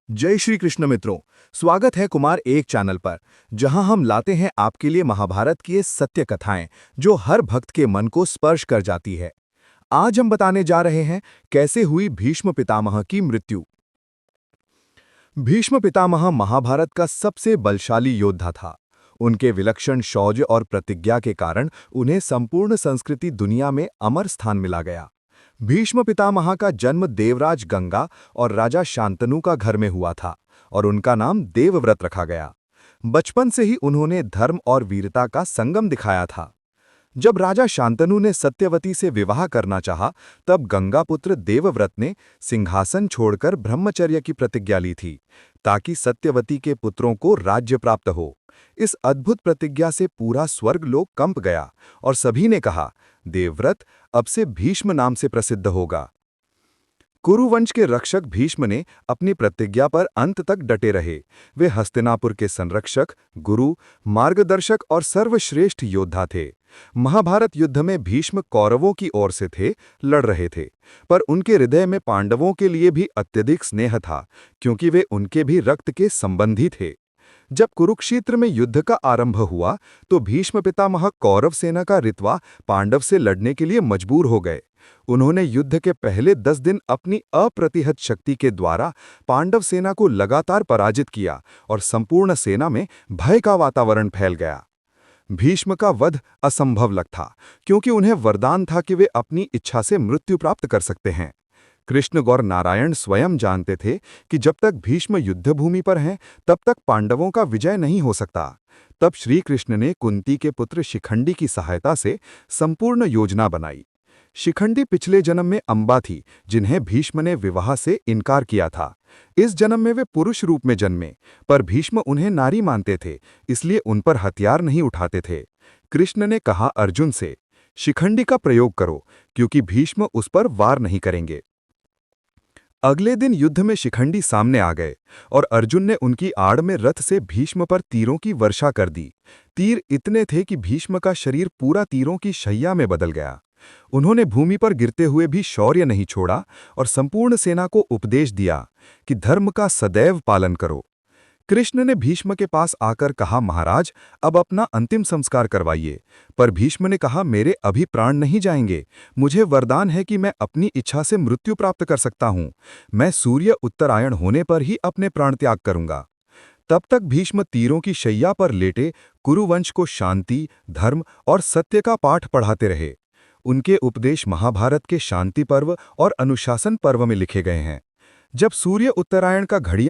जय श्री कृष्ण मित्रों। स्वागत है कुमार एक चैनल पर, जहां हम लाते हैं आपके लिए महाभारत की ये सत्य कथाएं जो हर भक्त के मन को स्पर्श कर जाती है। आज हम बताने जा रहे हैं कैसे हुई भीष्म पितामह की मृत्यु। भीष्म पितामह महाभारत का सबसे बलशाली योद्धा था। उनके विलक्षण शौर्य और प्रतिज्ञा के कारण उन्हें संपूर्ण संस्कृति दुनिया में अमर स्थान मिला गया। भीष्म पितामह का जन्म देवराज गंगा और राजा शांतनु का घर में हुआ था और उनका नाम देवव्रत रखा गया। बचपन से ही उन्होंने धर्म और वीरता का संगम दिखाया था। जब राजा शांतनु ने सत्यवती से विवाह करना चाहा, तब गंगापुत्र देवव्रत ने सिंहासन छोड़कर ब्रह्मचर्य की प्रतिज्ञा ली थी, ताकि सत्यवती के पुत्रों को राज्य प्राप्त हो। इस अद्भुत प्रतिज्ञा से पूरा स्वर्गलोक कंप गया और सभी ने कहा, देवव्रत अब से भीष्म नाम से प्रसिद्ध होगा। कुरुवंश के रक्षक भीष्म ने अपनी प्रतिज्ञा पर अंत तक डटे रहे। वे हस्तिनापुर के संरक्षक, गुरु, मार्गदर्शक और सर्वश्रेष्ठ योद्धा थे। महाभारत युद्ध में भीष्म कौरवों की ओर से थे, लड़ रहे थे, पर उनके हृदय में पांडवों के लिए भी अत्यधिक स्नेह था, क्योंकि वे उनके भी रक्त के संबंधी थे। जब कुरुक्षेत्र में युद्ध का आरंभ हुआ, तो भीष्म पितामह कौरव सेना का रित्वा पांडव से लड़ने के लिए मजबूर हो गए। उन्होंने युद्ध के पहले 10 दिन अपनी अप्रतिहत शक्ति के द्वारा पांडव सेना को लगातार पराजित किया और संपूर्ण सेना में भय का वातावरण फैल गया। भीष्म का वध असंभव लगता, क्योंकि उन्हें वरदान था कि वे अपनी इच्छा से मृत्यु प्राप्त कर सकते हैं। कृष्ण गौर नारायण स्वयं जानते थे कि जब तक भीष्म युद्धभूमि पर हैं, तब तक पांडवों का विजय नहीं हो सकता। तब श्री कृष्ण ने कुंती के पुत्र शिखंडी की सहायता से संपूर्ण योजना बनाई। शिखंडी पिछले जन्म में अंबा थी, जिन्हें भीष्म ने विवाह से इनकार किया था। इस जन्म में वे पुरुष रूप में जन्मे, पर भीष्म उन्हें नारी मानते थे, इसलिए उन पर हथियार नहीं उठाते थे। कृष्ण ने कहा अर्जुन से, शिखंडी का प्रयोग करो, क्योंकि भीष्म उस पर वार नहीं करेंगे। अगले दिन युद्ध में शिखंडी सामने आ गए और अर्जुन ने उनकी आड़ में रथ से भीष्म पर तीरों की वर्षा कर दी। तीर इतने थे कि भीष्म का शरीर पूरा तीरों की शैया में बदल गया। उन्होंने भूमि पर गिरते हुए भी शौर्य नहीं छोड़ा और संपूर्ण सेना को उपदेश दिया कि धर्म का सदैव पालन करो। कृष्ण ने भीष्म के पास आकर कहा, महाराज, अब अपना अंतिम संस्कार करवाइए। पर भीष्म ने कहा, मेरे अभी प्राण नहीं जाएंगे। मुझे वरदान है कि मैं अपनी इच्छा से मृत्यु प्राप्त कर सकता हूं। मैं सूर्य उत्तरायण होने पर ही अपने प्राण त्याग करूंगा। तब तक भीष्म तीरों की शैया पर लेटे कुरुवंश को शांति, धर्म और सत्य का पाठ पढ़ाते रहे। उनके उपदेश महाभारत के शांति पर्व और अनुशासन पर्व में लिखे गए हैं। जब सूर्य उत्तरायण का घड़ियां